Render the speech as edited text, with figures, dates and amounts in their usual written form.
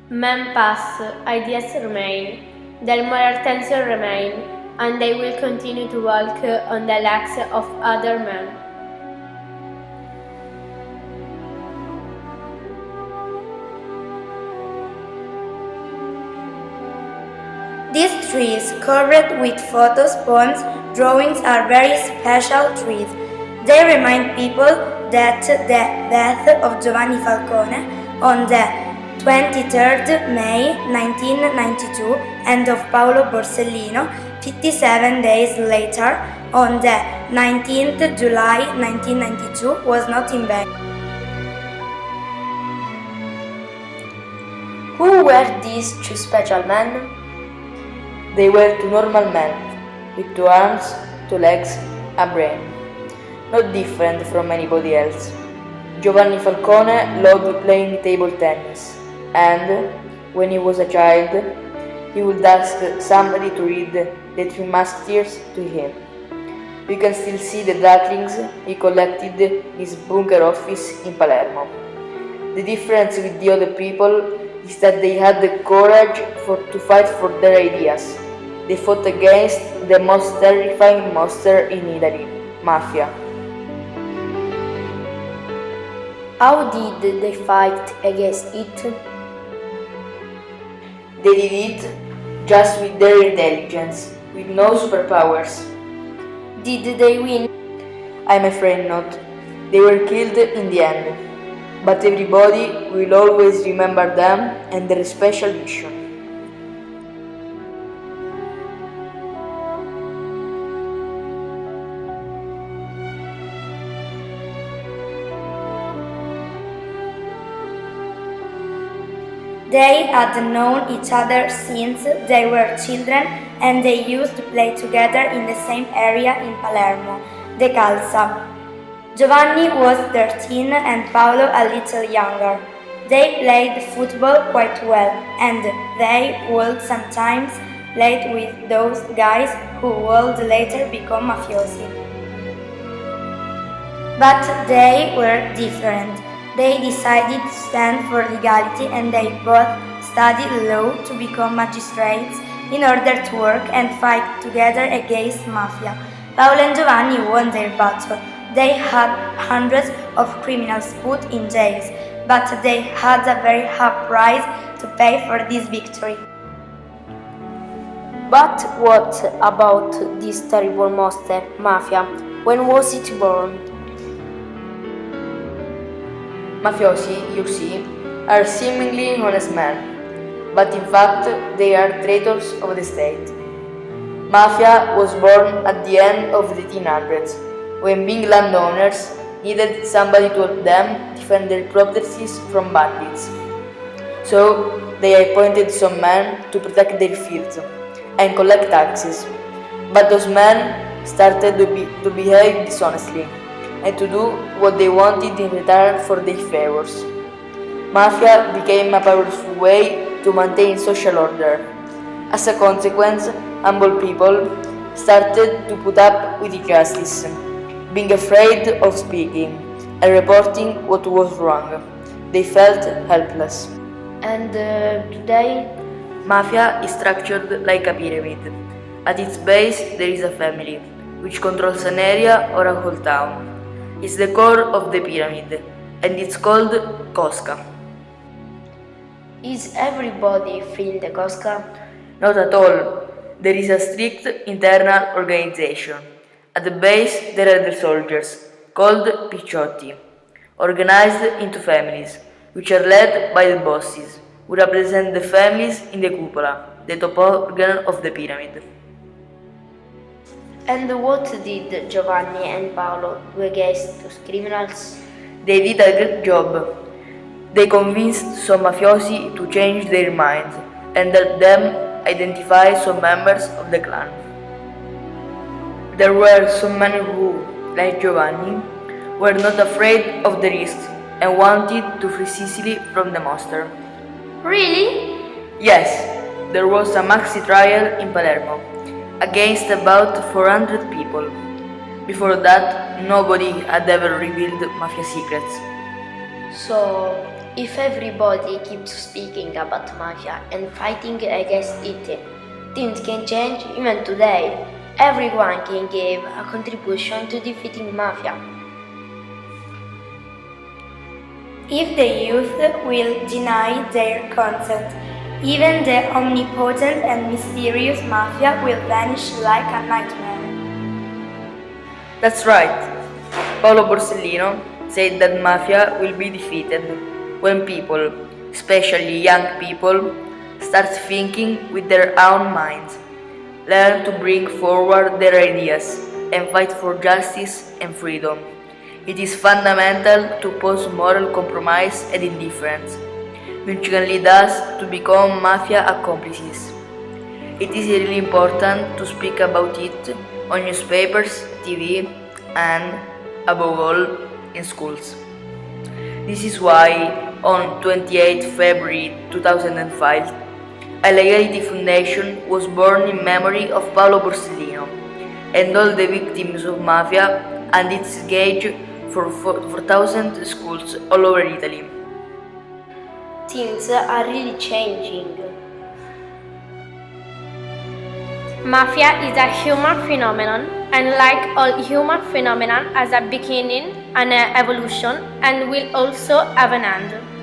Men pass, ideas remain, their moral tension remain, and they will continue to walk on the legs of other men. These trees, covered with photos, poems, drawings, are very special trees. They remind people that the death of Giovanni Falcone on the 23rd May 1992 and of Paolo Borsellino 57 days later on the 19th July 1992 was not in vain. Who were these two special men? They were two normal men, with two arms, two legs, a brain, not different from anybody else. Giovanni Falcone loved playing table tennis, and, when he was a child, he would ask somebody to read The Three Musketeers to him. You can still see the ducklings he collected in his bunker office in Palermo. The difference with the other people is that they had the courage to fight for their ideas. They fought against the most terrifying monster in Italy, mafia. How did they fight against it? They did it just with their intelligence, with no superpowers. Did they win? I'm afraid not. They were killed in the end. But everybody will always remember them and their special mission. They had known each other since they were children and they used to play together in the same area in Palermo, the Calza. Giovanni was 13 and Paolo a little younger. They played football quite well and they would sometimes play with those guys who would later become mafiosi. But they were different. They decided to stand for legality and they both studied law to become magistrates in order to work and fight together against mafia. Paolo and Giovanni won their battle. They had hundreds of criminals put in jails, but they had a very high price to pay for this victory. But what about this terrible monster, mafia? When was it born? Mafiosi, you see, are seemingly honest men, but in fact they are traitors of the state. Mafia was born at the end of the 1800s, when big landowners needed somebody to help them defend their properties from bandits. So they appointed some men to protect their fields and collect taxes. But those men started to behave dishonestly and to do what they wanted in return for their favors. Mafia became a powerful way to maintain social order. As a consequence, humble people started to put up with injustice, being afraid of speaking and reporting what was wrong. They felt helpless. And today? Mafia is structured like a pyramid. At its base, there is a family, which controls an area or a whole town. It's the core of the pyramid, and it's called Cosca. Is everybody free in the Cosca? Not at all. There is a strict internal organization. At the base, there are the soldiers, called picciotti, organized into families, which are led by the bosses, who represent the families in the cupola, the top organ of the pyramid. And what did Giovanni and Paolo do against those criminals? They did a great job. They convinced some mafiosi to change their minds and helped them identify some members of the clan. There were some men who, like Giovanni, were not afraid of the risks and wanted to free Sicily from the monster. Really? Yes, there was a maxi trial in Palermo against about 400 people. Before that, nobody had ever revealed mafia secrets. So, If everybody keeps speaking about mafia and fighting against it, things can change even today. Everyone can give a contribution to defeating mafia. If the youth will deny their consent, even the omnipotent and mysterious mafia will vanish like a nightmare. That's right. Paolo Borsellino said that mafia will be defeated when people, especially young people, start thinking with their own minds, learn to bring forward their ideas, and fight for justice and freedom. It is fundamental to pose moral compromise and indifference, which can lead us to become mafia accomplices. It is really important to speak about it on newspapers, TV, and, above all, in schools. This is why, on 28 February 2005, a Legality Foundation was born in memory of Paolo Borsellino and all the victims of mafia, and it's engaged for 4,000 schools all over Italy. Things are really changing. Mafia is a human phenomenon, and like all human phenomena, has a beginning, an evolution, and will also have an end.